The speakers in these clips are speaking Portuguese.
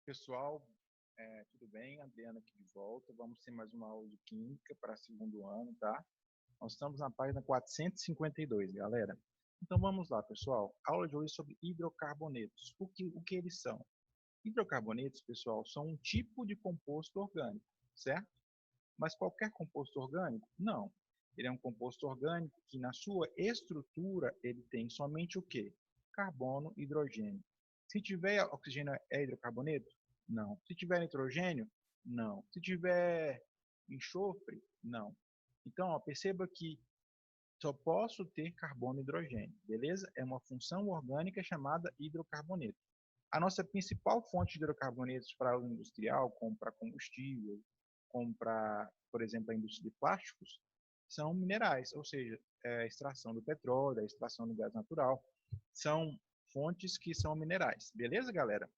Pessoal, tudo bem? Adriana aqui de volta. Vamos ter mais uma aula de Química para segundo ano, tá? Nós estamos na página 452, galera. Então vamos lá, pessoal. A aula de hoje é sobre hidrocarbonetos. O que eles são? Hidrocarbonetos, pessoal, são um tipo de composto orgânico, certo? Mas qualquer composto orgânico? Não. Ele é um composto orgânico que, na sua estrutura, ele tem somente o quê? Carbono e hidrogênio. Se tiver oxigênio, é hidrocarboneto? Não. Se tiver nitrogênio? Não. Se tiver enxofre? Não. Então, ó, perceba que só posso ter carbono e hidrogênio, beleza? É uma função orgânica chamada hidrocarboneto. A nossa principal fonte de hidrocarbonetos para o industrial, como para combustível, como para, por exemplo, a indústria de plásticos, são minerais, ou seja, a extração do petróleo, a extração do gás natural, são fontes que são minerais. Beleza, galera?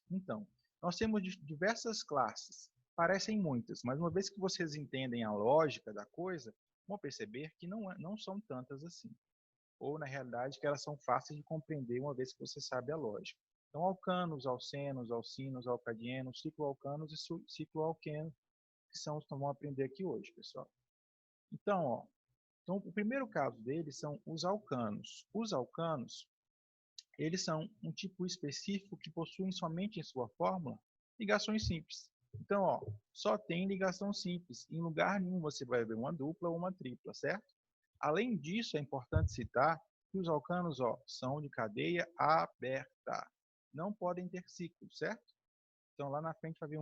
Então, nós temos diversas classes. Parecem muitas, mas uma vez que vocês entendem a lógica da coisa, vão perceber que não são tantas assim. Ou, na realidade, que elas são fáceis de compreender uma vez que você sabe a lógica. Então, alcanos, alcenos, alcinos, alcadienos, cicloalcanos e cicloalquenos, que são os que vamos aprender aqui hoje, pessoal. Então, ó, então, o primeiro caso deles são os alcanos. Os alcanos, eles são um tipo específico que possuem somente em sua fórmula ligações simples. Então, ó, só tem ligação simples. Em lugar nenhum você vai ver uma dupla ou uma tripla, certo? Além disso, é importante citar que os alcanos, ó, são de cadeia aberta. Não podem ter ciclo, certo? Então, lá na frente vai haver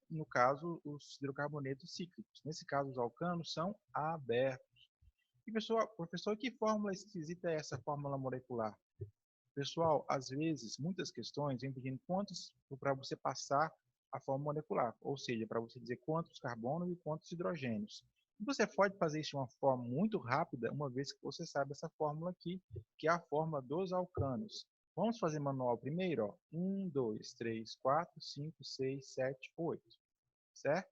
no caso, os hidrocarbonetos cíclicos. Nesse caso, os alcanos são abertos. E, pessoal, professor, que fórmula esquisita é essa fórmula molecular? Pessoal, às vezes, muitas questões vêm pedindo quantos para você passar a fórmula molecular, ou seja, para você dizer quantos carbonos e quantos hidrogênios. E você pode fazer isso de uma forma muito rápida, uma vez que você sabe essa fórmula aqui, que é a fórmula dos alcanos. Vamos fazer manual primeiro, ó. 1, 2, 3, 4, 5, 6, 7, 8, certo?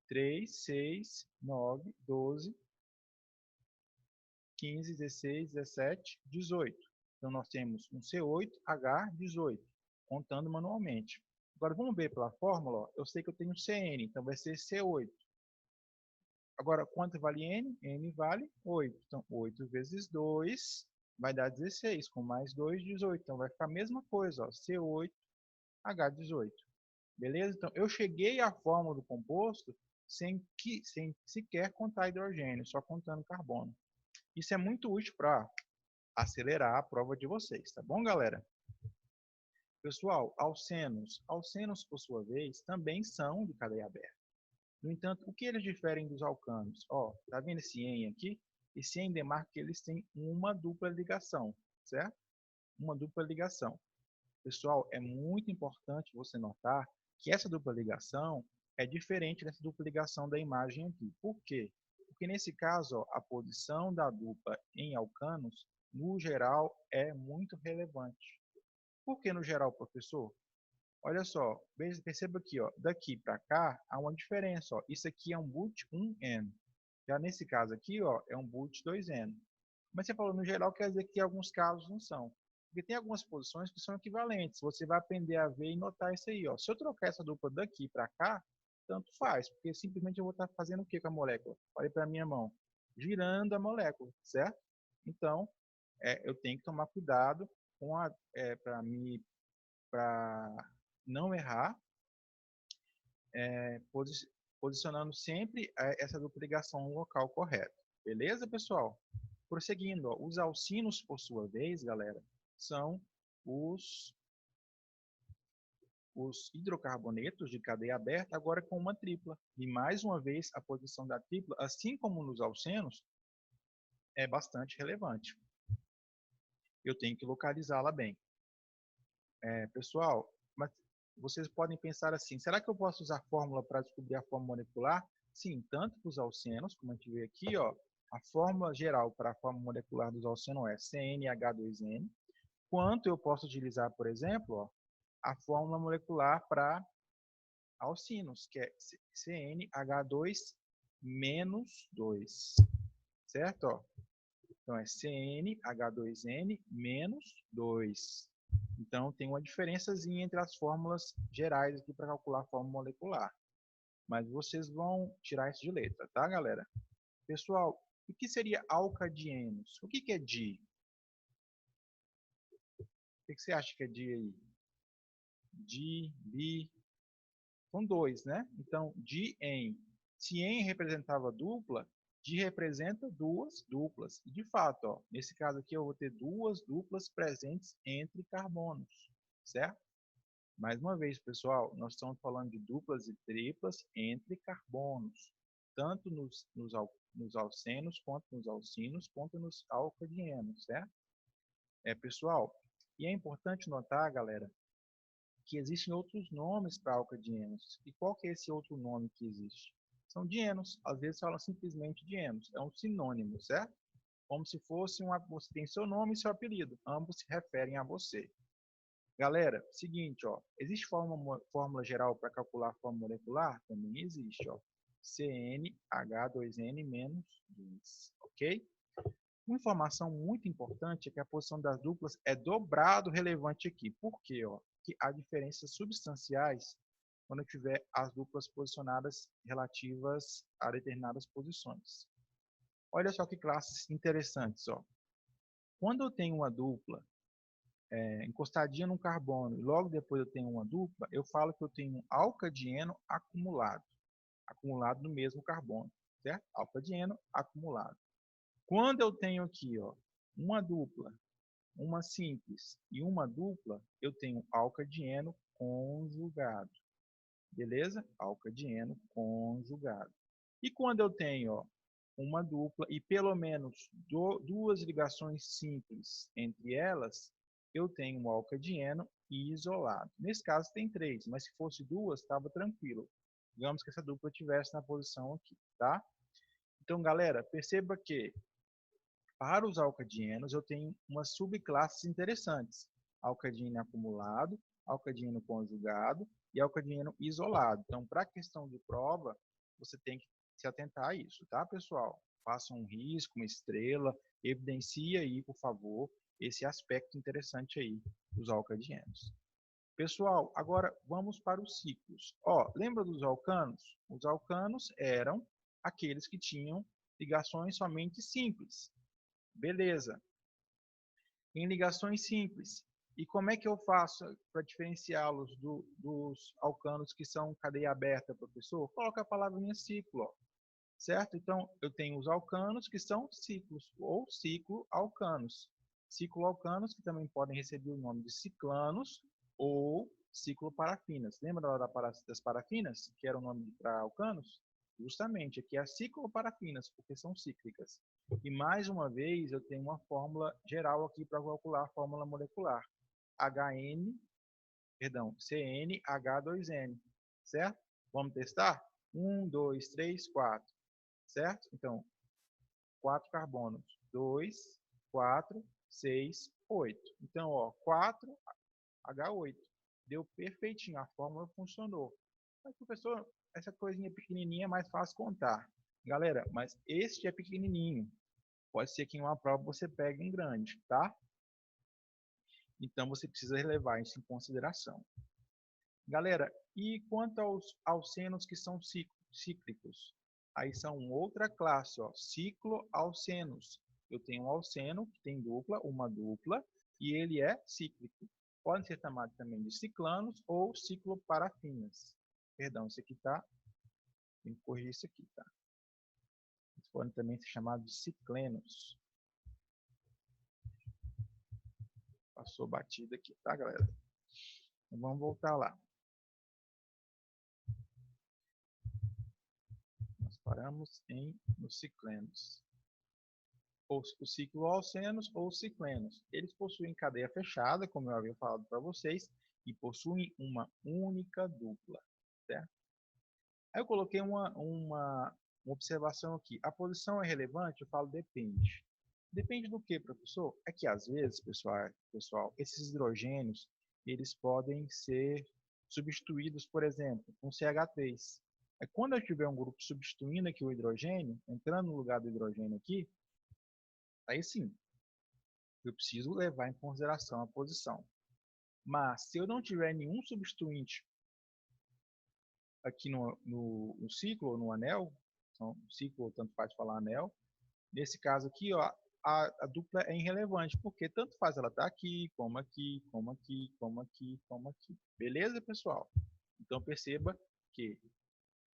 3, 6, 9, 12, 15, 16, 17, 18. Então, nós temos um C8H18, contando manualmente. Agora, vamos ver pela fórmula. Ó. Eu sei que eu tenho CN, então vai ser C8. Agora, quanto vale N? N vale 8. Então, 8 vezes 2 vai dar 16, com mais 2, 18. Então, vai ficar a mesma coisa, ó, C8H18. Beleza? Então, eu cheguei à fórmula do composto sem sequer contar hidrogênio, só contando carbono. Isso é muito útil para acelerar a prova de vocês, tá bom, galera? Pessoal, alcenos. Alcenos, por sua vez, também são de cadeia aberta. No entanto, o que eles diferem dos alcanos? Ó, tá vendo esse EN aqui? Esse EN demarca que eles têm uma dupla ligação, certo? Uma dupla ligação. Pessoal, é muito importante você notar que essa dupla ligação é diferente dessa dupla ligação da imagem aqui. Por quê? Porque nesse caso, ó, a posição da dupla em alcanos, no geral, é muito relevante. Por que no geral, professor? Olha só, perceba aqui, ó, daqui para cá há uma diferença. Ó. Isso aqui é um boot 1N. Já nesse caso aqui, ó, é um boot 2N. Mas você falou no geral, quer dizer que em alguns casos não são. Porque tem algumas posições que são equivalentes. Você vai aprender a ver e notar isso aí. Ó. Se eu trocar essa dupla daqui para cá, tanto faz, porque simplesmente eu vou estar fazendo o que com a molécula? Olha para a minha mão. Girando a molécula, certo? Então, eu tenho que tomar cuidado para não errar, é, posicionando sempre essa dupla ligação no local correto. Beleza, pessoal? Prosseguindo, ó, os alcinos, por sua vez, galera, são os, os hidrocarbonetos de cadeia aberta, agora com uma tripla. E, mais uma vez, a posição da tripla, assim como nos alcenos, é bastante relevante. Eu tenho que localizá-la bem. Pessoal, mas vocês podem pensar assim, será que eu posso usar a fórmula para descobrir a forma molecular? Sim, tanto para os alcenos, como a gente vê aqui, ó, a fórmula geral para a forma molecular dos alcenos é CnH2n, quanto eu posso utilizar, por exemplo, ó, a fórmula molecular para alcinos, que é CnH2 menos 2, certo? Ó? Então, é CnH2n menos 2. Então, tem uma diferençazinha entre as fórmulas gerais aqui para calcular a fórmula molecular. Mas vocês vão tirar isso de letra, tá, galera? Pessoal, o que seria alcadienos? O que é di? O que você acha que é di aí? Di, bi, são dois, né? Então, di-en. Se en representava dupla, di representa duas duplas. E, de fato, ó, nesse caso aqui, eu vou ter duas duplas presentes entre carbonos, certo? Mais uma vez, pessoal, nós estamos falando de duplas e triplas entre carbonos, tanto nos alcenos, quanto nos alcinos, quanto nos alcadienos, certo? Pessoal, e é importante notar, galera, que existem outros nomes para alcadienos. E qual que é esse outro nome que existe? São dienos. Às vezes falam simplesmente dienos. É um sinônimo, certo? Como se fosse você tem seu nome e seu apelido. Ambos se referem a você. Galera, seguinte, ó, existe fórmula geral para calcular a fórmula molecular? Também existe, ó. CnH2n menos 2, ok? Uma informação muito importante é que a posição das duplas é dobrado relevante aqui. Por quê? Ó? Que há diferenças substanciais quando eu tiver as duplas posicionadas relativas a determinadas posições. Olha só que classes interessantes. Ó. Quando eu tenho uma dupla encostadinha no carbono e logo depois eu tenho uma dupla, eu falo que eu tenho um alcadieno acumulado no mesmo carbono, certo? Alcadieno acumulado. Quando eu tenho aqui, ó, uma dupla, uma simples e uma dupla, eu tenho alcadieno conjugado. Beleza? Alcadieno conjugado. E quando eu tenho, ó, uma dupla e pelo menos duas ligações simples entre elas, eu tenho um alcadieno isolado. Nesse caso tem três, mas se fosse duas, estava tranquilo. Digamos que essa dupla estivesse na posição aqui, tá? Então, galera, perceba que para os alcadienos, eu tenho umas subclasses interessantes. Alcadieno acumulado, alcadieno conjugado e alcadieno isolado. Então, para a questão de prova, você tem que se atentar a isso, tá, pessoal? Faça um risco, uma estrela, evidencie aí, por favor, esse aspecto interessante aí dos alcadienos. Pessoal, agora vamos para os ciclos. Ó, lembra dos alcanos? Os alcanos eram aqueles que tinham ligações somente simples. Beleza. Em ligações simples. E como é que eu faço para diferenciá-los dos alcanos que são cadeia aberta, professor? Coloca a palavrinha ciclo, ó, certo? Então, eu tenho os alcanos que são ciclos, ou ciclo-alcanos. Ciclo-alcanos que também podem receber o nome de ciclanos ou cicloparafinas. Lembra das parafinas, que era o nome para alcanos? Justamente, aqui é cicloparafinas, porque são cíclicas. E mais uma vez, eu tenho uma fórmula geral aqui para calcular a fórmula molecular. CnH2n, certo? Vamos testar? 1, 2, 3, 4, certo? Então, 4 carbonos. 2, 4, 6, 8. Então, ó, 4H8. Deu perfeitinho, a fórmula funcionou. Mas, professor, essa coisinha pequenininha é mais fácil contar. Galera, mas este é pequenininho. Pode ser que em uma prova você pegue um grande, tá? Então, você precisa levar isso em consideração. Galera, e quanto aos alcenos que são cíclicos? Aí são outra classe, ó, cicloalcenos. Eu tenho um alceno que tem uma dupla, e ele é cíclico. Podem ser chamados também de ciclanos ou cicloparafinas. Perdão, isso aqui tá. Tem que corrigir isso aqui, tá? Eles podem também ser chamados de ciclenos. Passou batida aqui, tá, galera? Então vamos voltar lá. Nós paramos nos ciclenos. Os cicloalcenos ou ciclenos. Eles possuem cadeia fechada, como eu havia falado para vocês, e possuem uma única dupla. Certo? Aí eu coloquei uma observação aqui. A posição é relevante? Eu falo depende. Depende do que, professor? É que às vezes, pessoal, esses hidrogênios eles podem ser substituídos, por exemplo, com CH3. Quando eu tiver um grupo substituindo aqui o hidrogênio, entrando no lugar do hidrogênio aqui, aí sim, eu preciso levar em consideração a posição. Mas se eu não tiver nenhum substituinte aqui no ciclo ou no anel, então, ciclo, tanto faz falar anel, nesse caso aqui, ó, a dupla é irrelevante, porque tanto faz ela estar aqui, como aqui, como aqui, como aqui, como aqui. Beleza, pessoal? Então perceba que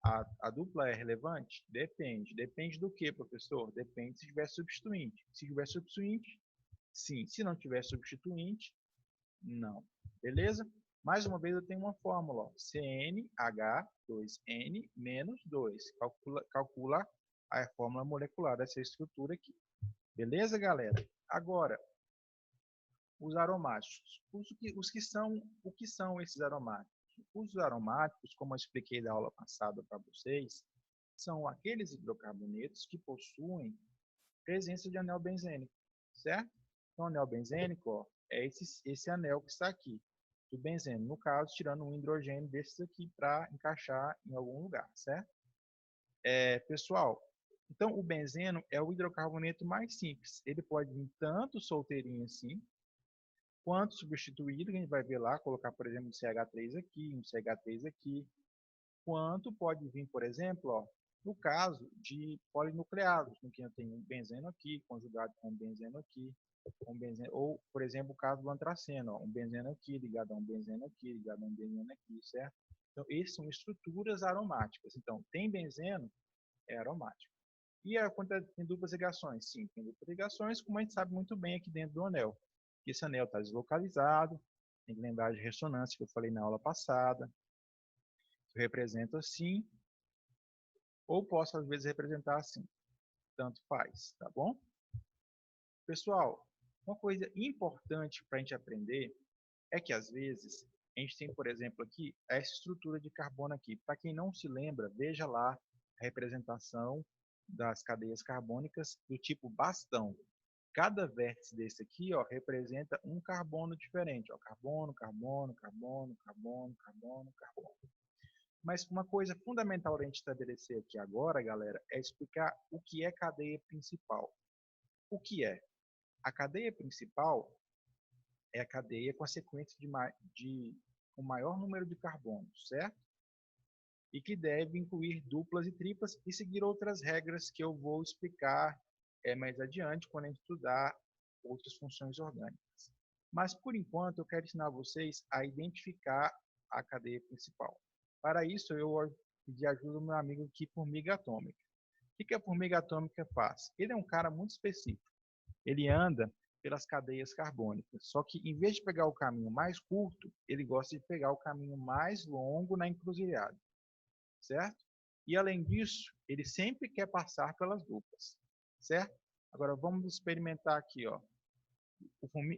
a dupla é relevante? Depende. Depende do que, professor? Depende se tiver substituinte. Se tiver substituinte, sim. Se não tiver substituinte, não. Beleza? Mais uma vez eu tenho uma fórmula, ó, CnH2n menos 2. Calcula a fórmula molecular dessa estrutura aqui. Beleza, galera? Agora, os aromáticos. O que são esses aromáticos? Os aromáticos, como eu expliquei da aula passada para vocês, são aqueles hidrocarbonetos que possuem presença de anel benzênico, certo? Então, o anel benzênico, ó, é esse anel que está aqui, do benzeno. No caso, tirando um hidrogênio desses aqui para encaixar em algum lugar, certo? Pessoal, então o benzeno é o hidrocarboneto mais simples. Ele pode vir tanto solteirinho assim, quanto substituído, que a gente vai ver lá, colocar, por exemplo, um CH3 aqui, um CH3 aqui, quanto pode vir, por exemplo, ó, no caso de polinucleados, em que eu tenho um benzeno aqui, conjugado com um benzeno aqui, ou, por exemplo, o caso do antraceno, ó, um benzeno aqui, ligado a um benzeno aqui, ligado a um benzeno aqui, certo? Então, essas são estruturas aromáticas. Então, tem benzeno, é aromático. E a quantidade tem duplas ligações? Sim, tem duplas ligações, como a gente sabe muito bem aqui dentro do anel. Esse anel está deslocalizado, tem que lembrar de ressonância que eu falei na aula passada. Eu represento assim, ou posso às vezes representar assim. Tanto faz, tá bom? Pessoal, uma coisa importante para a gente aprender é que às vezes a gente tem, por exemplo, aqui essa estrutura de carbono aqui. Para quem não se lembra, veja lá a representação das cadeias carbônicas do tipo bastão. Cada vértice desse aqui, ó, representa um carbono diferente, ó, carbono, carbono, carbono, carbono, carbono, carbono. Mas uma coisa fundamental para a gente estabelecer aqui agora, galera, é explicar o que é cadeia principal. O que é? A cadeia principal é a cadeia com a sequência de o maior número de carbonos, certo? E que deve incluir duplas e triplas e seguir outras regras que eu vou explicar mais adiante quando a gente estudar outras funções orgânicas. Mas, por enquanto, eu quero ensinar vocês a identificar a cadeia principal. Para isso, eu pedi ajuda do meu amigo aqui, Formiga Atômica. O que a Formiga Atômica faz? Ele é um cara muito específico. Ele anda pelas cadeias carbônicas, só que em vez de pegar o caminho mais curto, ele gosta de pegar o caminho mais longo na encruzilhada, certo? E além disso, ele sempre quer passar pelas duplas, certo? Agora vamos experimentar aqui, ó.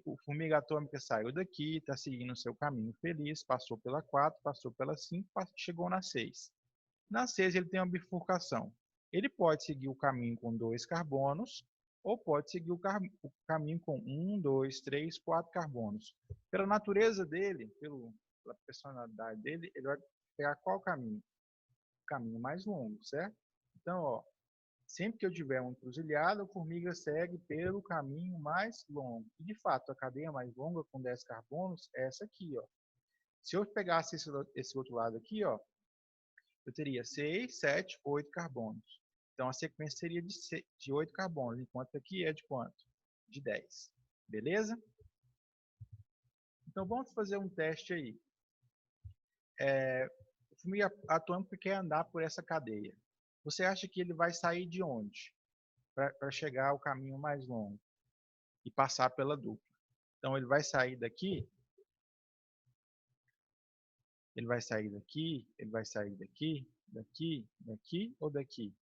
O Formiga Atômica saiu daqui, está seguindo o seu caminho feliz, passou pela 4, passou pela 5, chegou na 6. Na 6 ele tem uma bifurcação. Ele pode seguir o caminho com 2 carbonos, ou pode seguir o caminho com 1, 2, 3, 4 carbonos. Pela natureza dele, pela personalidade dele, ele vai pegar qual caminho? O caminho mais longo, certo? Então, ó, sempre que eu tiver uma encruzilhada, a formiga segue pelo caminho mais longo. E, de fato, a cadeia mais longa com 10 carbonos é essa aqui, ó. Se eu pegasse esse outro lado aqui, ó, eu teria 6, 7, 8 carbonos. Então, a sequência seria de 8 carbonos, enquanto aqui é de quanto? De 10. Beleza? Então, vamos fazer um teste aí. O formiga atômico quer andar por essa cadeia. Você acha que ele vai sair de onde? Para chegar ao caminho mais longo e passar pela dupla. Então, ele vai sair daqui, ele vai sair daqui, ele vai sair daqui, daqui, daqui ou daqui?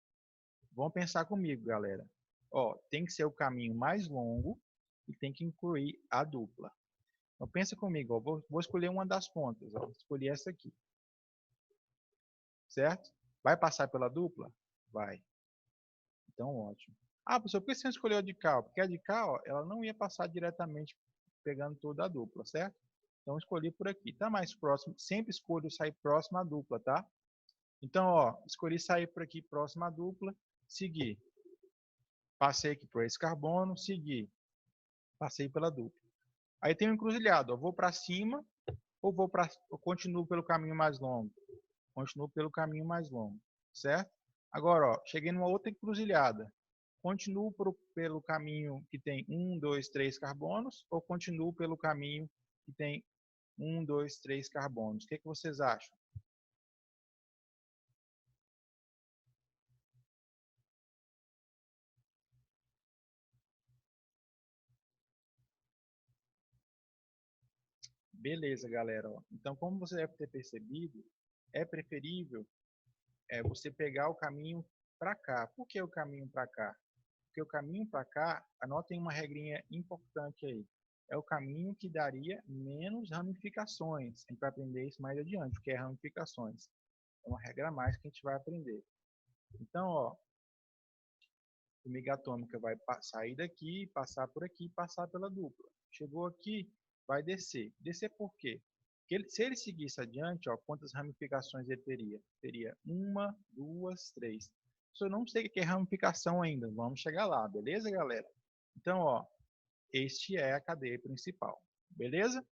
Vamos pensar comigo, galera. Ó, tem que ser o caminho mais longo e tem que incluir a dupla. Então, pensa comigo, ó, vou escolher uma das pontas, ó, vou escolher essa aqui. Certo? Vai passar pela dupla? Vai. Então, ótimo. Ah, professor, por que você não escolheu a de cá? Porque a de cá, ó, ela não ia passar diretamente pegando toda a dupla, certo? Então, escolhi por aqui. Tá mais próximo, sempre escolho sair próximo à dupla, tá? Então, ó, escolhi sair por aqui próximo à dupla, seguir. Passei aqui por esse carbono, segui. Passei pela dupla. Aí tem um encruzilhado, ó, vou para cima ou eu continuo pelo caminho mais longo? Continuo pelo caminho mais longo, certo? Agora, ó, cheguei numa outra encruzilhada. Continuo pelo caminho que tem 1, 2, 3 carbonos ou continuo pelo caminho que tem 1, 2, 3 carbonos? O que vocês acham? Beleza, galera. Ó. Então, como você deve ter percebido, é preferível você pegar o caminho para cá. Por que o caminho para cá? Porque o caminho para cá, anotem uma regrinha importante aí. É o caminho que daria menos ramificações. A gente vai aprender isso mais adiante, o que é ramificações. É uma regra a mais que a gente vai aprender. Então, ó, formiga atômica vai sair daqui, passar por aqui, passar pela dupla. Chegou aqui, vai descer. Descer por quê? Porque se ele seguisse adiante, ó, quantas ramificações ele teria? Teria uma, duas, três. Eu não sei o que é ramificação ainda, vamos chegar lá, beleza, galera? Então, ó, este é a cadeia principal, beleza?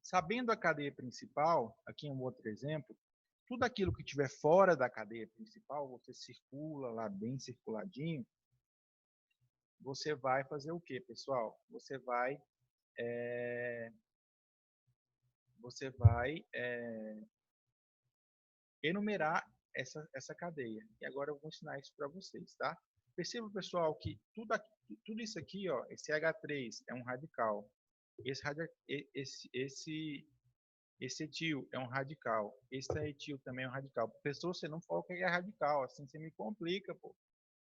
Sabendo a cadeia principal, aqui um outro exemplo, tudo aquilo que estiver fora da cadeia principal, você circula lá bem circuladinho, você vai fazer o que, pessoal? Você vai enumerar essa cadeia. E agora eu vou ensinar isso para vocês, tá? Perceba, pessoal, que tudo isso aqui, ó, esse H3 é um radical. Esse etil é um radical. Esse etil também é um radical. Professor, você não falou o que é radical, assim você me complica, pô.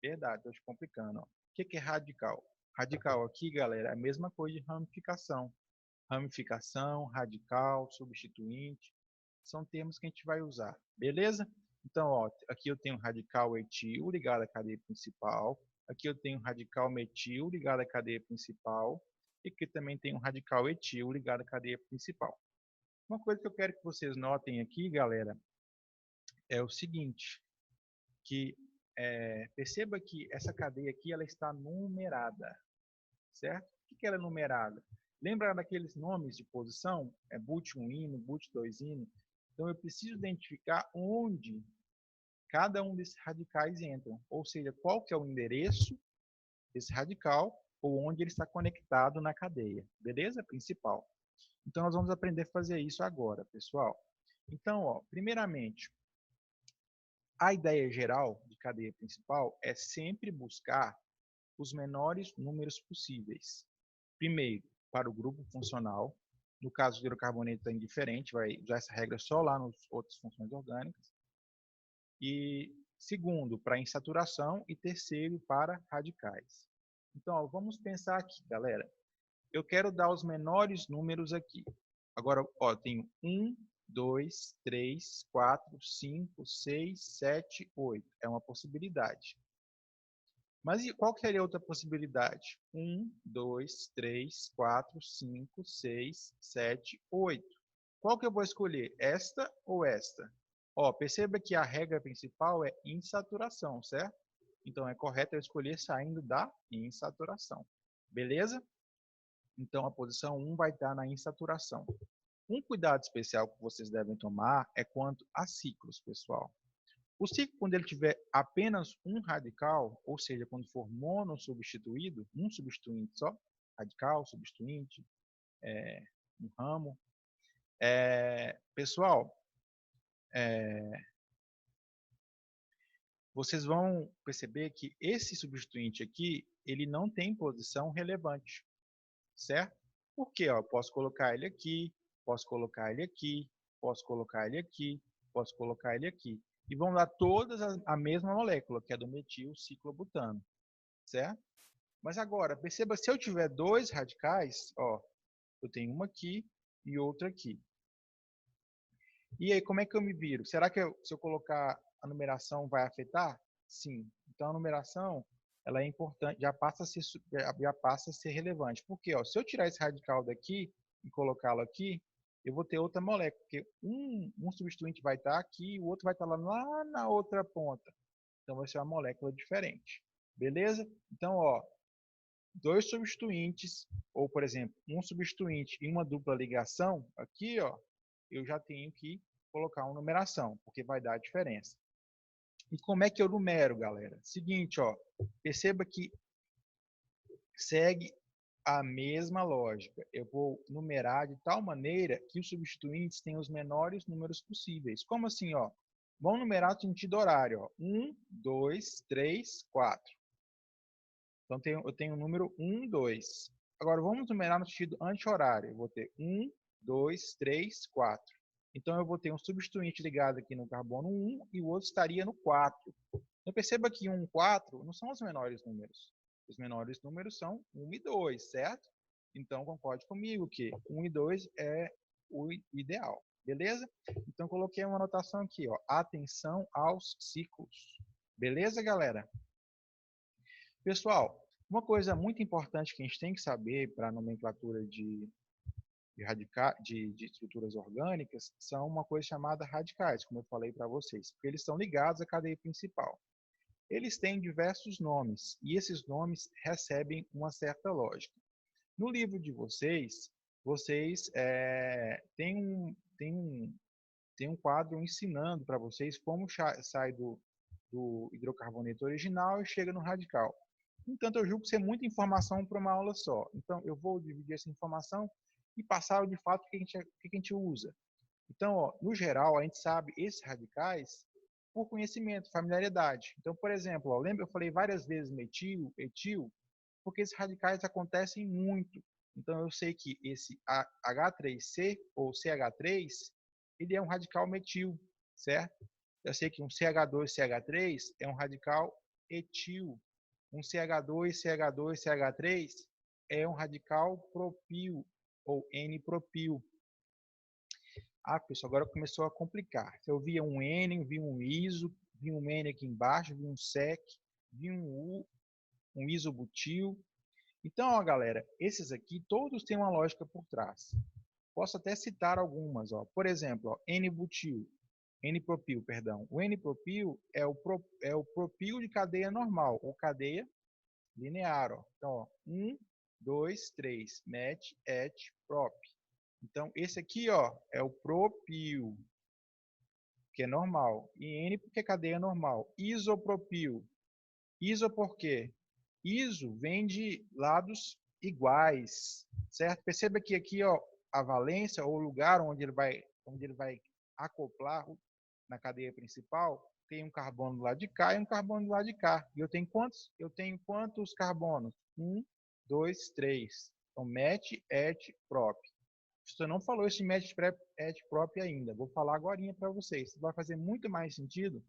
Verdade, estou te complicando. Ó. O que é radical? Radical aqui, galera, é a mesma coisa de ramificação. Ramificação, radical, substituinte, são termos que a gente vai usar, beleza? Então, ó, aqui eu tenho radical etil ligado à cadeia principal, aqui eu tenho radical metil ligado à cadeia principal, e aqui também tem um radical etil ligado à cadeia principal. Uma coisa que eu quero que vocês notem aqui, galera, é o seguinte, que perceba que essa cadeia aqui ela está numerada, certo? O que ela é numerada? Lembra daqueles nomes de posição? É boot 1 hino, boot 2 hino. Então eu preciso identificar onde cada um desses radicais entram, ou seja, qual que é o endereço desse radical ou onde ele está conectado na cadeia, beleza? Principal. Então nós vamos aprender a fazer isso agora, pessoal. Então, ó, primeiramente, a ideia geral de cadeia principal é sempre buscar os menores números possíveis. Primeiro, para o grupo funcional. No caso do hidrocarboneto é indiferente, vai usar essa regra só lá nas outras funções orgânicas. E segundo, para insaturação. E terceiro, para radicais. Então, ó, vamos pensar aqui, galera. Eu quero dar os menores números aqui. Agora, ó, tenho 1, 2, 3, 4, 5, 6, 7, 8. É uma possibilidade. Mas e qual que seria outra possibilidade? 1, 2, 3, 4, 5, 6, 7, 8. Qual que eu vou escolher? Esta ou esta? Ó, perceba que a regra principal é insaturação, certo? Então é correto eu escolher saindo da insaturação. Beleza? Então a posição 1 vai estar na insaturação. Um cuidado especial que vocês devem tomar é quanto a ciclos, pessoal. O ciclo, quando ele tiver apenas um radical, ou seja, quando for monossubstituído, um substituinte só, radical, substituinte, um ramo, pessoal, vocês vão perceber que esse substituinte aqui, ele não tem posição relevante, certo? Por quê? Ó, eu posso colocar ele aqui, posso colocar ele aqui, posso colocar ele aqui, posso colocar ele aqui. E vão dar todas a mesma molécula, que é do metil ciclobutano, certo? Mas agora, perceba, se eu tiver dois radicais, ó, eu tenho uma aqui e outra aqui. E aí, como é que eu me viro? Será que se eu colocar a numeração vai afetar? Sim. Então, a numeração ela é importante, já passa a ser relevante. Por quê? Ó, se eu tirar esse radical daqui e colocá-lo aqui, eu vou ter outra molécula, porque um substituinte vai estar aqui e o outro vai estar lá na outra ponta. Então, vai ser uma molécula diferente. Beleza? Então, ó, dois substituintes, ou, por exemplo, um substituinte e uma dupla ligação, aqui, ó, eu já tenho que colocar uma numeração, porque vai dar a diferença. E como é que eu numero, galera? Seguinte, ó, perceba que segue a mesma lógica. Eu vou numerar de tal maneira que os substituintes tenham os menores números possíveis. Como assim, ó? Vamos numerar no sentido horário, ó. 1, 2, 3, 4. Então, eu tenho o número 1, 2. Agora, vamos numerar no sentido anti-horário. Eu vou ter 1, 2, 3, 4. Então, eu vou ter um substituinte ligado aqui no carbono 1 e o outro estaria no 4. Então, perceba que 1 e 4 não são os menores números. Os menores números são 1 e 2, certo? Então, concorde comigo que 1 e 2 é o ideal. Beleza? Então, coloquei uma anotação aqui, ó. Atenção aos ciclos. Beleza, galera? Pessoal, uma coisa muito importante que a gente tem que saber para a nomenclatura de estruturas orgânicas são uma coisa chamada radicais, como eu falei para vocês, porque eles estão ligados à cadeia principal. Eles têm diversos nomes e esses nomes recebem uma certa lógica. No livro de vocês, têm um quadro ensinando para vocês como sai do hidrocarboneto original e chega no radical. Entanto, eu julgo ser muita informação para uma aula só. Então, eu vou dividir essa informação e passar de fato o que a gente usa. Então, ó, no geral, a gente sabe esses radicais por conhecimento, familiaridade. Então, por exemplo, ó, lembra eu falei várias vezes metil, etil, porque esses radicais acontecem muito. Então, eu sei que esse H3C ou CH3, ele é um radical metil, certo? Eu sei que um CH2, CH3 é um radical etil. Um CH2, CH2, CH3 é um radical propil ou N-propil. Ah, pessoal, agora começou a complicar. Se eu via um N, vi um iso, vi um N aqui embaixo, vi um sec, vi um U, um isobutil. Então, ó, galera, esses aqui todos têm uma lógica por trás. Posso até citar algumas, ó. Por exemplo, ó, N-butil, N-propil, perdão. O N-propil é o propil de cadeia normal, ou cadeia linear, ó. Então, ó, 1, 2, 3, met, et, prop. Então, esse aqui, ó, é o propil, que é normal. E N porque é cadeia normal. Isopropil. Iso por quê? Iso vem de lados iguais, certo? Perceba que aqui, ó, a valência, ou o lugar onde ele vai acoplar na cadeia principal, tem um carbono do lado de cá e um carbono do lado de cá. E eu tenho quantos? Eu tenho quantos carbonos? 1, 2, 3. Então, met, et, prop. Você não falou esse met, et, prop ainda. Vou falar agora para vocês. Vai fazer muito mais sentido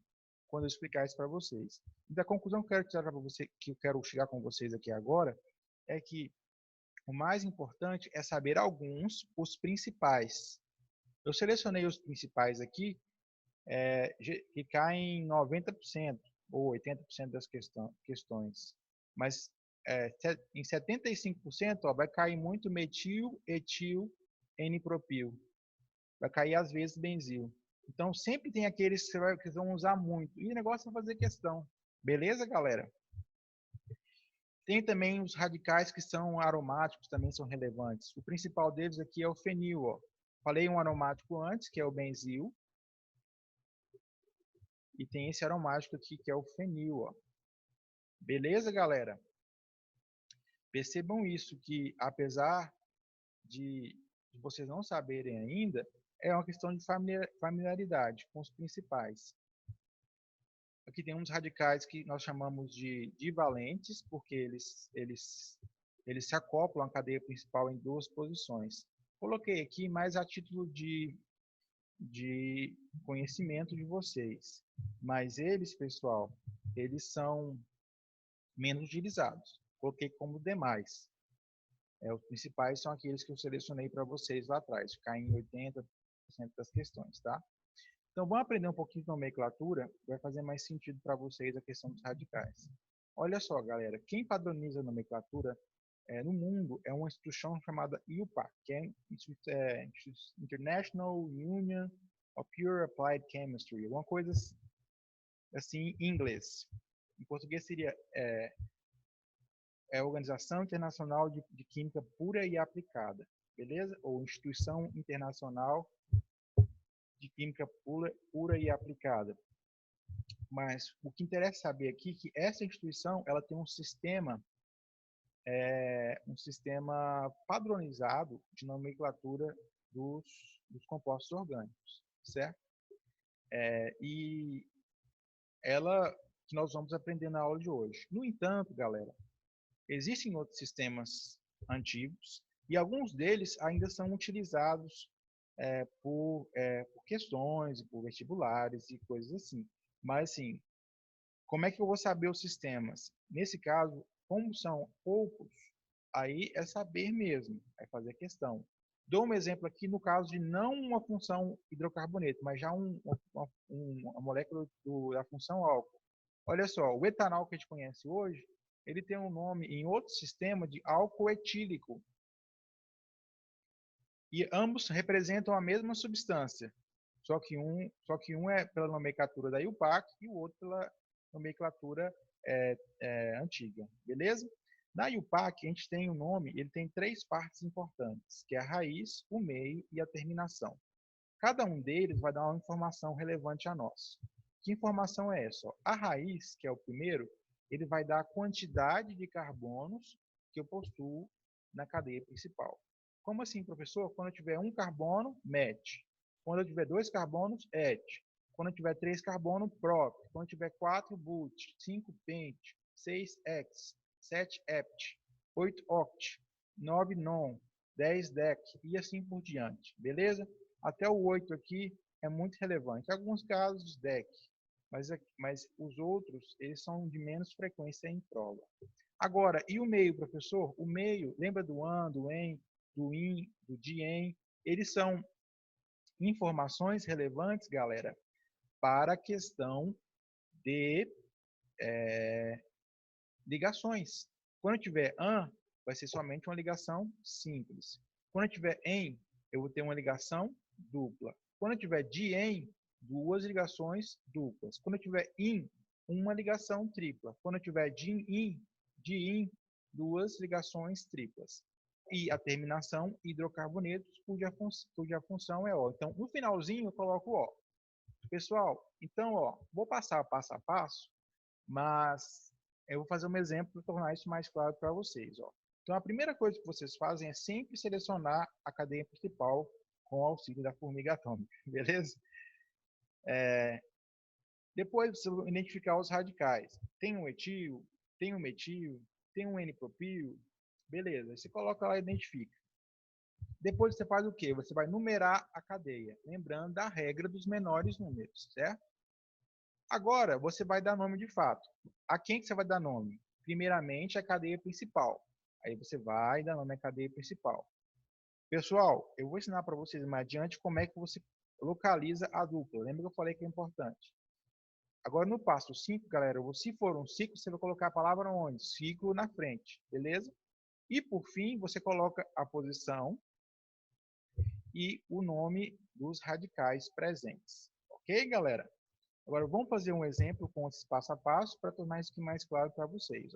quando eu explicar isso para vocês. E da conclusão que eu quero tirar para você, que eu quero chegar com vocês aqui agora, é que o mais importante é saber alguns, os principais. Eu selecionei os principais aqui, que caem em 90% ou 80% das questões. Mas em 75% ó, vai cair muito metil, etil, N-propil. Vai cair às vezes benzil. Então sempre tem aqueles que vão usar muito. E o negócio é fazer questão. Beleza, galera? Tem também os radicais que são aromáticos, também são relevantes. O principal deles aqui é o fenil. Ó. Falei um aromático antes, que é o benzil. E tem esse aromático aqui, que é o fenil. Ó. Beleza, galera? Percebam isso, que apesar de vocês não saberem ainda, é uma questão de familiaridade com os principais. Aqui tem uns radicais que nós chamamos de divalentes, porque eles se acoplam à cadeia principal em duas posições. Coloquei aqui mais a título de conhecimento de vocês. Mas eles, pessoal, eles são menos utilizados. Coloquei como demais. Os principais são aqueles que eu selecionei para vocês lá atrás, caem em 80% das questões, tá? Então, vamos aprender um pouquinho de nomenclatura, vai fazer mais sentido para vocês a questão dos radicais. Olha só, galera, quem padroniza a nomenclatura no mundo é uma instituição chamada IUPAC, que é International Union of Pure Applied Chemistry, uma coisa assim em inglês. Em português seria é a Organização Internacional de Química Pura e Aplicada, beleza? Ou Instituição Internacional de Química Pura e Aplicada. Mas o que interessa saber aqui é que essa instituição ela tem um sistema padronizado de nomenclatura dos compostos orgânicos, certo? E ela que nós vamos aprender na aula de hoje. No entanto, galera, existem outros sistemas antigos e alguns deles ainda são utilizados por questões, por vestibulares e coisas assim. Mas, assim, como é que eu vou saber os sistemas? Nesse caso, como são poucos, aí é saber mesmo, é fazer questão. Dou um exemplo aqui no caso de não uma função hidrocarboneto, mas já uma molécula da função álcool. Olha só, o etanol que a gente conhece hoje, ele tem um nome em outro sistema de álcool etílico. E ambos representam a mesma substância, só que um é pela nomenclatura da IUPAC e o outro pela nomenclatura antiga, beleza? Na IUPAC, a gente tem o nome, ele tem 3 partes importantes, que é a raiz, o meio e a terminação. Cada um deles vai dar uma informação relevante a nós. Que informação é essa? A raiz, que é o primeiro, ele vai dar a quantidade de carbonos que eu possuo na cadeia principal. Como assim, professor? Quando eu tiver 1 carbono, met. Quando eu tiver 2 carbonos, et. Quando eu tiver 3 carbono, prop. Quando eu tiver 4, but. 5, pent. 6, hex. 7, hept. 8, oct. 9, non. 10, dec. E assim por diante. Beleza? Até o 8 aqui é muito relevante. Em alguns casos, dec. Mas os outros, eles são de menos frequência em prova. Agora, e o meio, professor? O meio, lembra do an, do en, do in, do dien? Eles são informações relevantes, galera, para a questão de ligações. Quando eu tiver an, vai ser somente uma ligação simples. Quando eu tiver en, eu vou ter uma ligação dupla. Quando eu tiver dien, 2 ligações duplas. Quando eu tiver in, uma ligação tripla. Quando eu tiver din, 2 ligações triplas. E a terminação hidrocarbonetos, cuja função é O. Então, no finalzinho, eu coloco O. Pessoal, então, vou passar passo a passo, mas eu vou fazer um exemplo para tornar isso mais claro para vocês. Então, a primeira coisa que vocês fazem é sempre selecionar a cadeia principal com o auxílio da formiga atômica, beleza? Depois você vai identificar os radicais. Tem um etil, tem um metil, tem um N-propil, beleza. Você coloca lá e identifica. Depois você faz o quê? Você vai numerar a cadeia, lembrando da regra dos menores números, certo? Agora, você vai dar nome de fato. A quem que você vai dar nome? Primeiramente, a cadeia principal. Aí você vai dar nome à cadeia principal. Pessoal, eu vou ensinar para vocês mais adiante como é que você localiza a dupla. Lembra que eu falei que é importante? Agora, no passo 5, galera, se for um ciclo, você vai colocar a palavra onde? Ciclo na frente, beleza? E, por fim, você coloca a posição e o nome dos radicais presentes. Ok, galera? Agora, vamos fazer um exemplo com esse passo a passo para tornar isso aqui mais claro para vocês.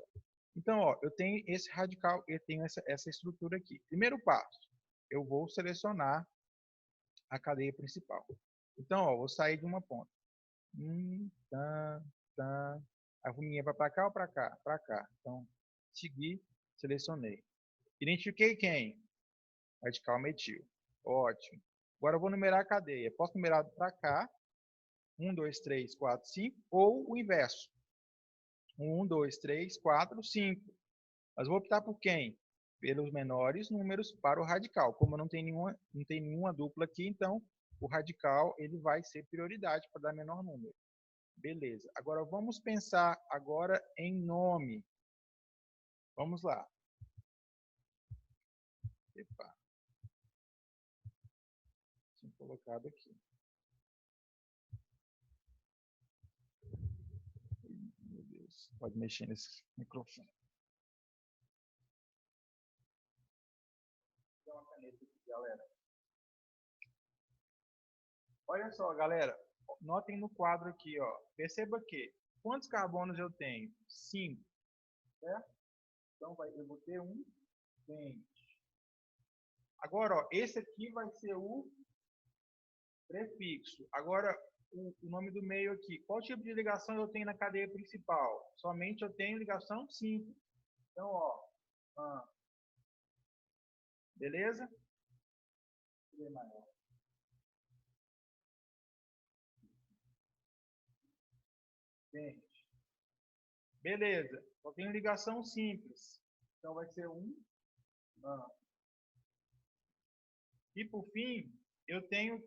Então, eu tenho esse radical, eu tenho essa estrutura aqui. Primeiro passo, eu vou selecionar a cadeia principal. Então, vou sair de uma ponta. A forminha vai para cá ou para cá? Para cá. Então, segui, selecionei. Identifiquei quem? Radical metil. Ótimo. Agora eu vou numerar a cadeia. Posso numerar para cá. 1, 2, 3, 4, 5. Ou o inverso. 1, 2, 3, 4, 5. Mas vou optar por quem? Pelos menores números para o radical. Como não tem nenhuma dupla aqui, então o radical ele vai ser prioridade para dar menor número. Beleza. Agora vamos pensar agora em nome. Vamos lá. Epa. Tinha colocado aqui. Meu Deus. Pode mexer nesse microfone. Vou dar uma caneta aqui, galera. Olha só, galera. Notem no quadro aqui, ó. Perceba que quantos carbonos eu tenho? 5. Certo? Então, eu vou ter um pente. Agora, ó, esse aqui vai ser o prefixo. Agora, o nome do meio aqui. Qual tipo de ligação eu tenho na cadeia principal? Somente eu tenho ligação simples. Então, ó, beleza? Pente. Beleza. Só tenho ligação simples. Então, vai ser um. E, por fim, eu tenho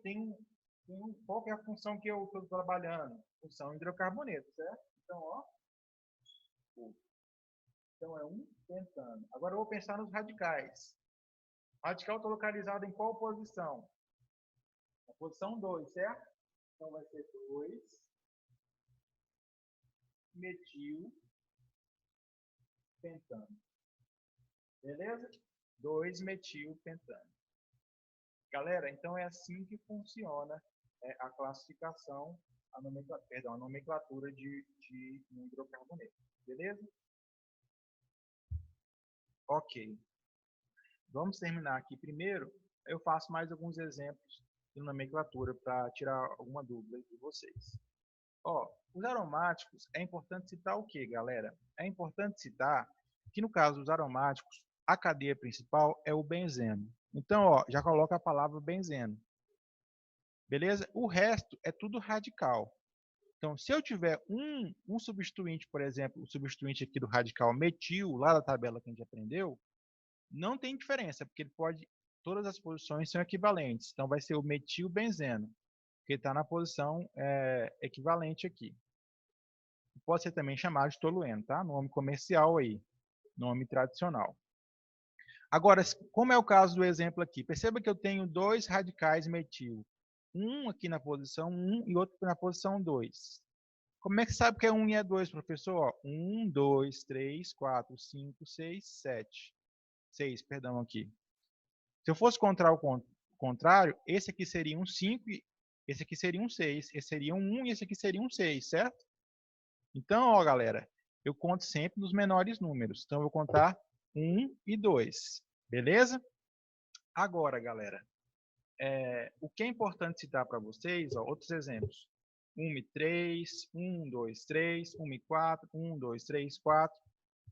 qual que é a função que eu estou trabalhando? Função hidrocarboneto, certo? Então, ó, então é um pentano. Agora eu vou pensar nos radicais. O radical está localizado em qual posição? Na posição 2, certo? Então vai ser 2 metil pentano. Beleza? 2 metil pentano. Galera, então é assim que funciona a classificação, a nomenclatura de hidrocarboneto. Beleza? Ok. Vamos terminar aqui primeiro. Eu faço mais alguns exemplos de nomenclatura para tirar alguma dúvida de vocês. Ó, os aromáticos, é importante citar o que, galera? É importante citar que, no caso dos aromáticos, a cadeia principal é o benzeno. Então, ó, já coloca a palavra benzeno. Beleza? O resto é tudo radical. Então, se eu tiver um substituinte, por exemplo, o substituinte aqui do radical metil, lá da tabela que a gente aprendeu, não tem diferença, porque ele pode, todas as posições são equivalentes. Então, vai ser o metilbenzeno, que está na posição equivalente aqui. Pode ser também chamado de tolueno, tá? Nome comercial aí, nome tradicional. Agora, como é o caso do exemplo aqui, perceba que eu tenho dois radicais metil. Um aqui na posição 1 e outro na posição 2. Como é que sabe que é 1 e é 2, professor? 1, 2, 3, 4, 5, 6, 7. 6, perdão, aqui. Se eu fosse encontrar o contrário, esse aqui seria um 5, esse aqui seria um 6, esse seria um 1 e esse aqui seria um 6, certo? Então, ó, galera, eu conto sempre nos menores números. Então, eu vou contar 1 e 2, beleza? Agora, galera, o que é importante citar para vocês, ó, outros exemplos. 1 e 3, 1, 2, 3, 1 e 4, 1, 2, 3, 4.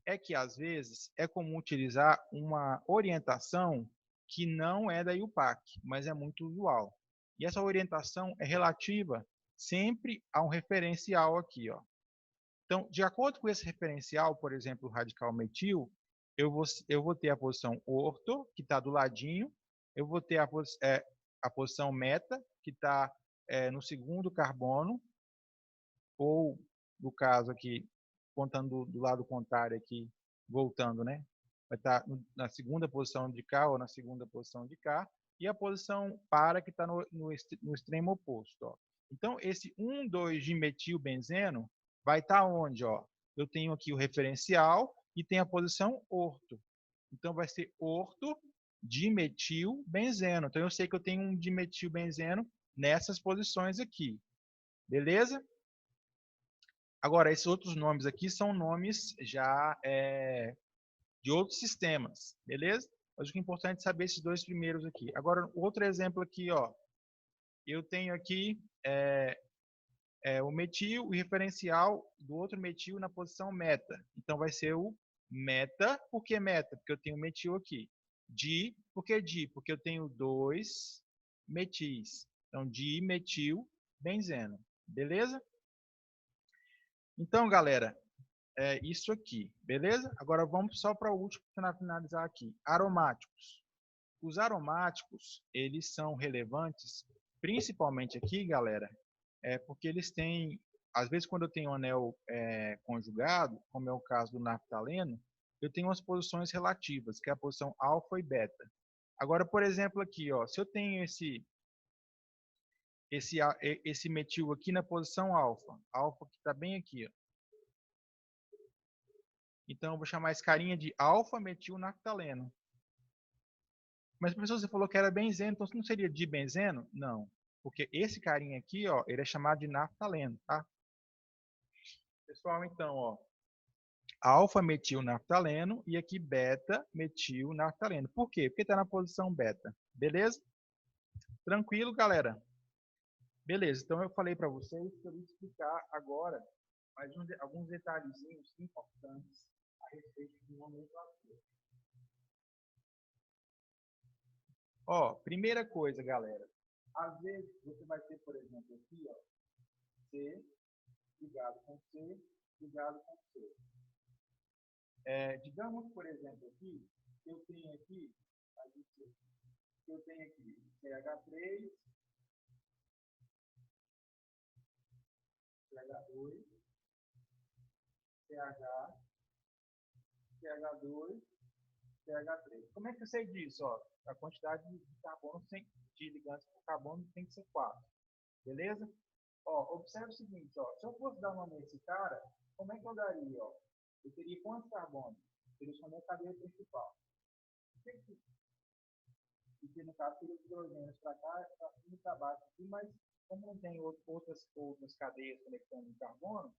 É que, às vezes, é comum utilizar uma orientação que não é da IUPAC, mas é muito usual. E essa orientação é relativa sempre a um referencial aqui, ó. Então, de acordo com esse referencial, por exemplo, o radical metil, eu vou ter a posição orto, que está do ladinho, eu vou ter a posição meta, que está no segundo carbono, ou, no caso aqui, contando do lado contrário aqui, voltando, né? Vai estar na segunda posição de cá ou na segunda posição de cá, e a posição para que está no extremo oposto. Ó. Então, esse 1, 2 de metilbenzeno vai estar onde? Ó? Eu tenho aqui o referencial e tem a posição orto. Então, vai ser orto dimetilbenzeno. Então, eu sei que eu tenho um dimetilbenzeno nessas posições aqui. Beleza? Agora, esses outros nomes aqui são nomes já de outros sistemas, beleza? Mas o que é importante é saber esses dois primeiros aqui. Agora, outro exemplo aqui, ó. Eu tenho aqui o metil, o referencial do outro metil na posição meta. Então, vai ser o meta. Por que meta? Porque eu tenho metil aqui. Di, por que di? Porque eu tenho dois metis. Então, dimetilbenzeno. Beleza? Então, galera, é isso aqui, beleza? Agora vamos só para o último, para finalizar aqui. Aromáticos. Os aromáticos, eles são relevantes, principalmente aqui, galera, porque eles têm, às vezes quando eu tenho um anel conjugado, como é o caso do naftaleno, eu tenho umas posições relativas, que é a posição alfa e beta. Agora, por exemplo, aqui, ó, se eu tenho esse metil aqui na posição alfa que está bem aqui, ó. Então, eu vou chamar esse carinha de alfa-metilnaftaleno. Mas, professor, você falou que era benzeno, então não seria dibenzeno? Não, porque esse carinha aqui, ó, ele é chamado de naftaleno, tá? Pessoal, então, ó, alfa-metilnaftaleno e aqui beta-metilnaftaleno. Por quê? Porque está na posição beta. Beleza? Tranquilo, galera? Beleza, então eu falei para vocês que eu vou explicar agora mais alguns detalhezinhos importantes a respeito de nomenclatura. Ó, primeira coisa, galera. Às vezes você vai ter, por exemplo, aqui, ó, C ligado com C, ligado com C. Digamos, por exemplo, aqui, que eu tenho aqui, CH3, CH2, CH, CH2, CH3. Como é que eu sei disso? Ó? A quantidade de carbono, de ligantes por carbono tem que ser 4. Beleza? Ó, observe o seguinte, ó, se eu fosse dar nome a esse cara, como é que eu daria? Ó? Eu teria quantos carbonos? Teria só a cadeia principal. Porque no caso teria os hidrogênios para cá, para cima e para baixo aqui, mas como não tem outras cadeias conectando o carbono,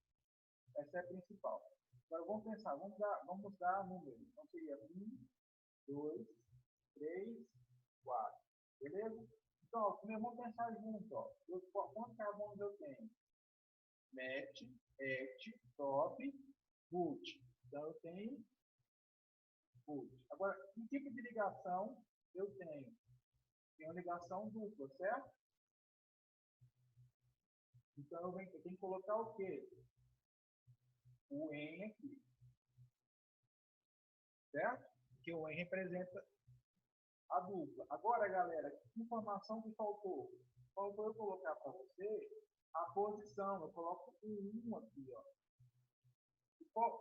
essa é a principal. Agora vamos pensar, vamos dar números. Então seria 1, 2, 3, 4. Beleza? Então, ó, primeiro vamos pensar junto. Ó. Quantos carbonos eu tenho? Met, et, top, but. Então eu tenho but. Agora, que tipo de ligação eu tenho? Tem uma ligação dupla, certo? Então eu tenho que colocar o quê? O En aqui. Certo? Porque o En representa a dupla. Agora, galera, que informação que faltou? Faltou eu colocar para você a posição. Eu coloco o 1 aqui, ó.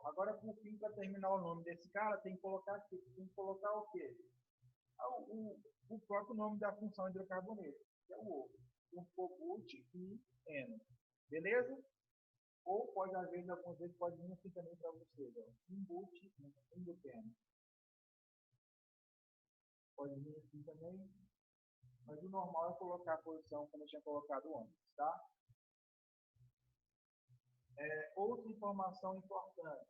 Agora, por fim, para terminar o nome desse cara, tem que colocar aqui. Tem que colocar o quê? O próprio nome da função hidrocarboneto, que é o O. Um but e N. Beleza? Ou pode, às vezes, algumas vezes, pode vir assim também para vocês. Ó. Um but, um buteno. Pode vir assim também. Mas o normal é colocar a posição como eu tinha colocado antes, tá? Outra informação importante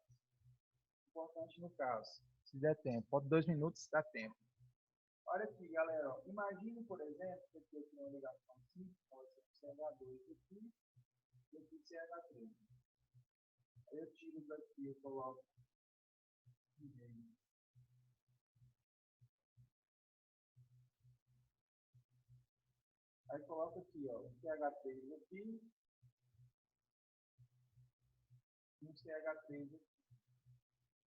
no caso, se der tempo, pode 2 minutos, dá tempo. Olha aqui, galera, ó, imagine, por exemplo, que aqui eu tenho uma ligação simples, então esse CH2 aqui e aqui CH3. Aí eu tiro daqui, eu coloco aqui. Aí coloco aqui, ó, um CH3 aqui, um CH3 aqui.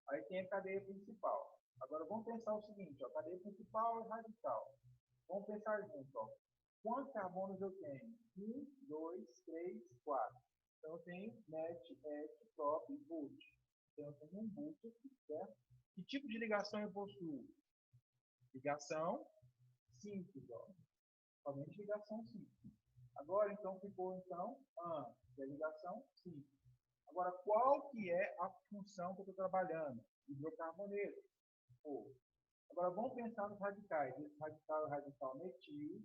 Aí tem a cadeia principal. Agora vamos pensar o seguinte, ó, cadeia principal e radical. Vamos pensar junto, ó. Quantos carbonos eu tenho? 1, 2, 3, 4. Então eu tenho met, et, top, but. Então eu tenho um but aqui, certo? Que tipo de ligação eu possuo? Ligação simples, ó. Somente ligação simples. Agora, então, ficou, então, que é ligação simples. Agora, qual que é a função que eu estou trabalhando? Hidrocarboneto. Agora, vamos pensar nos radicais. Esse radical é o radical metil.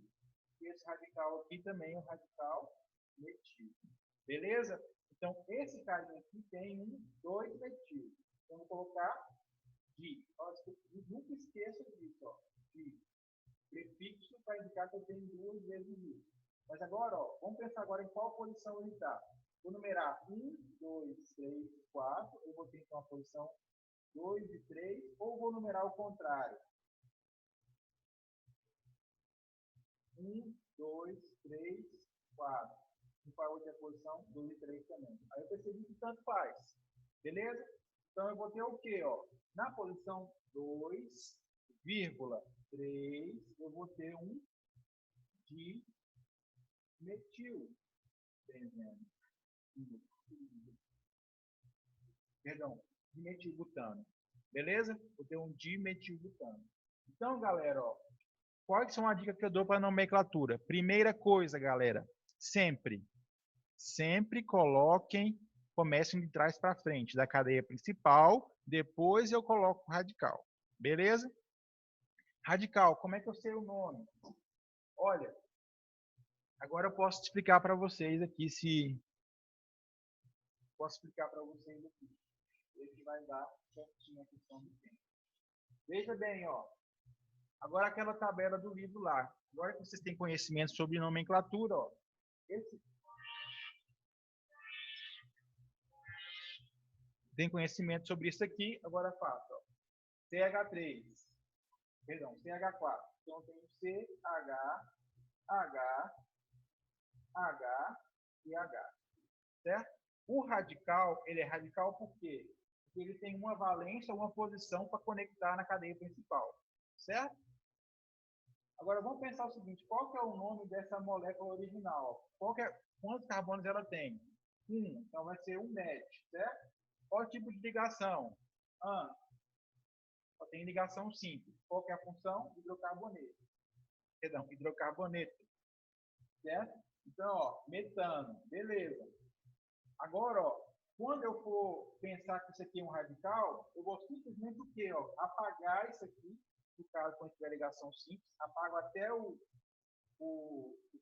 E esse radical aqui também é o radical metil. Beleza? Então, esse carinha aqui tem 2 metil. Então, eu vou colocar di. Nunca esqueça disso, ó. Di. Prefixo para indicar que eu tenho 2 vezes isso. Mas agora, ó, vamos pensar agora em qual posição ele está. Vou numerar 1, 2, 3, 4. Eu vou ter então a posição 2 e 3. Ou vou numerar o contrário. 1, 2, 3, 4. E para a outra posição, 2 e 3 também. Aí eu percebi que tanto faz. Beleza? Então eu vou ter o quê? Ó? Na posição 2,3, eu vou ter um dimetil. Perdão, dimetilbutano. Beleza? Vou ter um dimetilbutano. Então, galera, ó, quais são as dicas que eu dou para a nomenclatura? Primeira coisa, galera, sempre comecem de trás para frente, da cadeia principal, depois eu coloco o radical. Beleza? Radical, como é que eu sei o nome? Olha, agora eu posso explicar para vocês aqui Ele que vai dar certinho a questão do tempo. Veja bem, ó. Agora aquela tabela do livro lá. Agora que vocês têm conhecimento sobre nomenclatura, ó. Tem conhecimento sobre isso aqui, agora faça, ó. CH3, perdão, CH4. Então tem CH, H, H e H, certo? O radical, ele é radical por quê? Porque ele tem uma valência, uma posição para conectar na cadeia principal, certo? Agora vamos pensar o seguinte, qual que é o nome dessa molécula original? Quantos carbonos ela tem? 1, então vai ser um match, certo? Qual o tipo de ligação? Só tem ligação simples. Qual que é a função? Hidrocarboneto. Perdão, hidrocarboneto. Certo? Então, ó, metano, beleza. Agora, ó, quando eu for pensar que isso aqui é um radical, eu vou simplesmente o quê? Ó, apagar isso aqui, no caso, quando tiver ligação simples, apago até o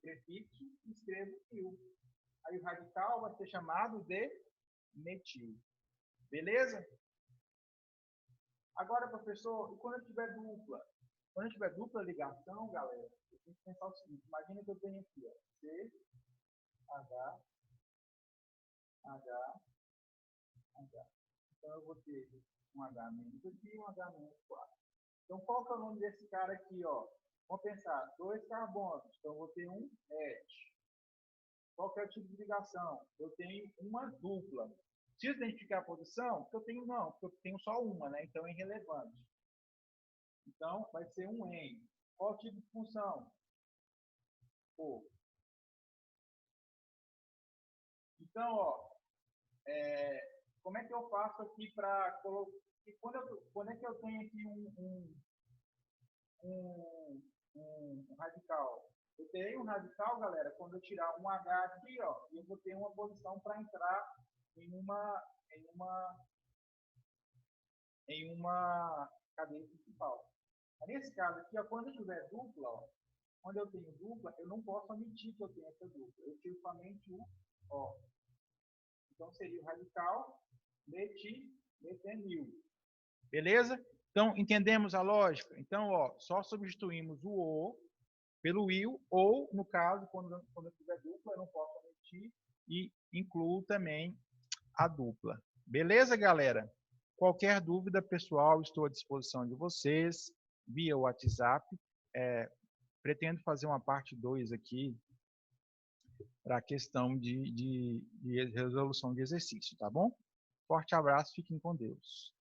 prefixo e escrevo il. Aí o radical vai ser chamado de metil. Beleza? Agora, professor, e quando eu tiver dupla? Quando eu tiver dupla ligação, galera, eu tenho que pensar o seguinte, imagina que eu tenho aqui, ó, C, H, H, H. Então eu vou ter um H menos aqui e um H menos 4. Então qual que é o nome desse cara aqui, ó? Vamos pensar, 2 carbonos, então eu vou ter um ET. Qual que é o tipo de ligação? Eu tenho uma dupla. Preciso identificar a posição? Porque eu tenho não, porque eu tenho só uma, né? Então é irrelevante. Então vai ser um N. Qual o tipo de função? Pô. Então, ó, como é que eu faço aqui para colocar... Quando é que eu tenho aqui um radical? Eu tenho um radical, galera, quando eu tirar um H aqui, ó, eu vou ter uma posição para entrar em uma cadeia principal. Nesse caso aqui, ó, quando eu tiver dupla, ó, quando eu tenho dupla, eu não posso omitir que eu tenho essa dupla. Eu tiro somente o O. Então seria o radical metenil. Beleza? Então, entendemos a lógica? Então, ó, só substituímos o O pelo il, ou, no caso, quando eu tiver dupla, eu não posso omitir e incluo também a dupla. Beleza, galera? Qualquer dúvida, pessoal, estou à disposição de vocês via WhatsApp. Pretendo fazer uma parte 2 aqui para a questão de resolução de exercício, tá bom? Forte abraço, fiquem com Deus.